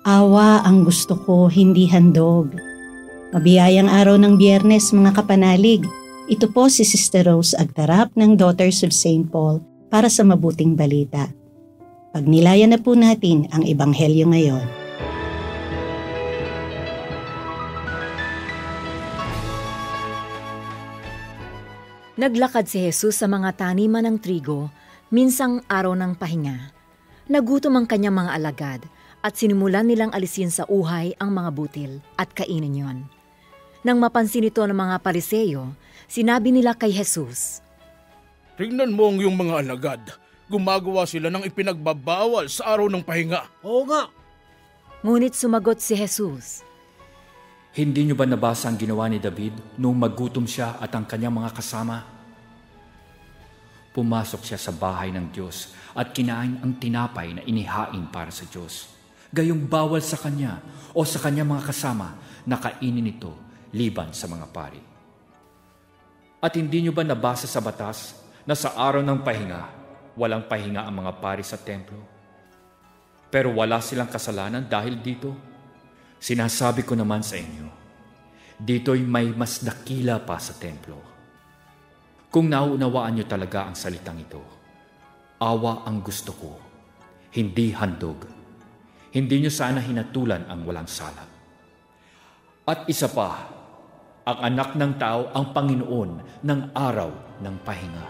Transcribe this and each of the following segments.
Awa ang gusto ko, hindi handog. Mabiyayang araw ng Biyernes mga kapanalig. Ito po si Sister Rose Agtarap ng Daughters of St. Paul para sa mabuting balita. Pagnilayan na po natin ang Ebanghelyo ngayon. Naglakad si Jesus sa mga taniman ng trigo, minsang araw ng pahinga. Nagutom ang kanyang mga alagad at sinimulan nilang alisin sa uhay ang mga butil at kainin yon. Nang mapansin ito ng mga Pariseyo, sinabi nila kay Jesus, "Tingnan mo ang iyong mga alagad. Gumagawa sila ng ipinagbabawal sa araw ng pahinga." Oo nga. Ngunit sumagot si Jesus, Hindi niyo ba nabasa ang ginawa ni David noong maggutom siya at ang kanyang mga kasama? Pumasok siya sa bahay ng Diyos at kinain ang tinapay na inihain para sa Diyos. Gayong bawal sa kanya o sa kanyang mga kasama na kainin ito liban sa mga pari. At hindi niyo ba nabasa sa batas na sa araw ng pahinga, walang pahinga ang mga pari sa templo? Pero wala silang kasalanan dahil dito. Sinasabi ko naman sa inyo, dito'y may mas dakila pa sa templo. Kung nauunawaan niyo talaga ang salitang ito, awa ang gusto ko, hindi handog. Hindi niyo sana hinatulan ang walang sala. At isa pa, ang anak ng tao ang Panginoon ng araw ng pahinga.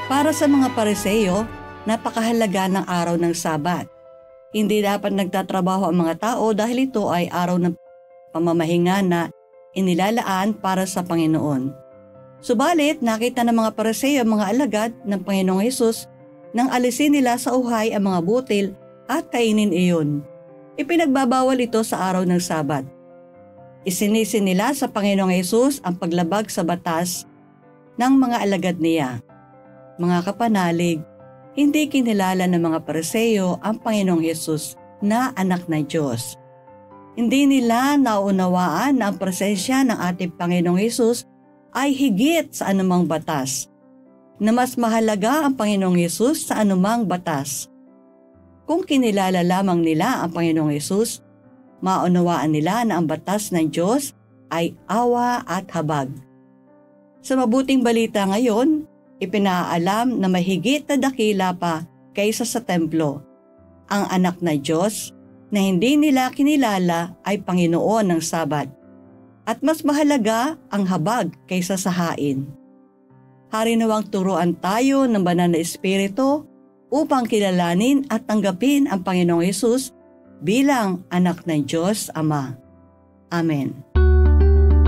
Para sa mga Pariseyo, napakahalaga ng araw ng Sabat. Hindi dapat nagtatrabaho ang mga tao dahil ito ay araw ng pamamahinga na inilalaan para sa Panginoon. Subalit, nakita ng mga Pariseyo ang mga alagad ng Panginoong Hesus nang alisin nila sa uhay ang mga butil at kainin iyon. Ipinagbabawal ito sa araw ng Sabat. Isinisi nila sa Panginoong Hesus ang paglabag sa batas ng mga alagad niya. Mga kapanalig, hindi kinilala ng mga Pariseyo ang Panginoong Hesus na anak ng Diyos. Hindi nila naunawaan na ang presensya ng ating Panginoong Hesus ay higit sa anumang batas, na mas mahalaga ang Panginoong Hesus sa anumang batas. Kung kinilala lamang nila ang Panginoong Hesus, maunawaan nila na ang batas ng Diyos ay awa at habag. Sa mabuting balita ngayon, ipinaalam na mahigit na dakila pa kaysa sa templo. Ang anak na Diyos na hindi nila kinilala ay Panginoon ng Sabat. At mas mahalaga ang habag kaysa sa hain. Hari nawang turuan tayo ng banal na Espiritu upang kilalanin at tanggapin ang Panginoong Hesus bilang anak ng Diyos Ama. Amen.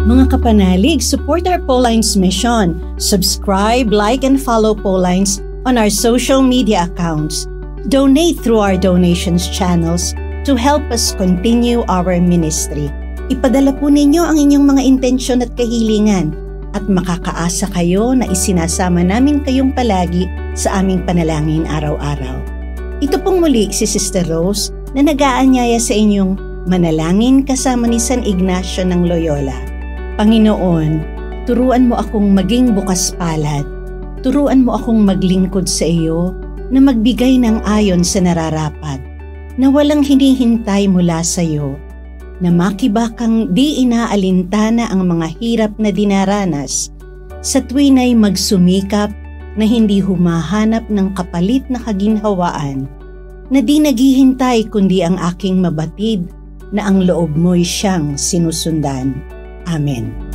Mga kapanalig, support our Paulines mission. Subscribe, like, and follow Paulines on our social media accounts. Donate through our donations channels to help us continue our ministry. Ipadala po ninyo ang inyong mga intensyon at kahilingan at makakaasa kayo na isinasama namin kayong palagi sa aming panalangin araw-araw. Ito pong muli si Sister Rose na nag-aanyaya sa inyong manalangin kasama ni San Ignacio ng Loyola. Panginoon, turuan mo akong maging bukas palad. Turuan mo akong maglingkod sa iyo na magbigay ng ayon sa nararapat, na walang hinihintay mula sa iyo, na makibakang di inaalintana ang mga hirap na dinaranas, sa tuwin ay magsumikap na hindi humahanap ng kapalit na kaginhawaan, na di naghihintay kundi ang aking mabatid na ang loob mo'y siyang sinusundan. Amen.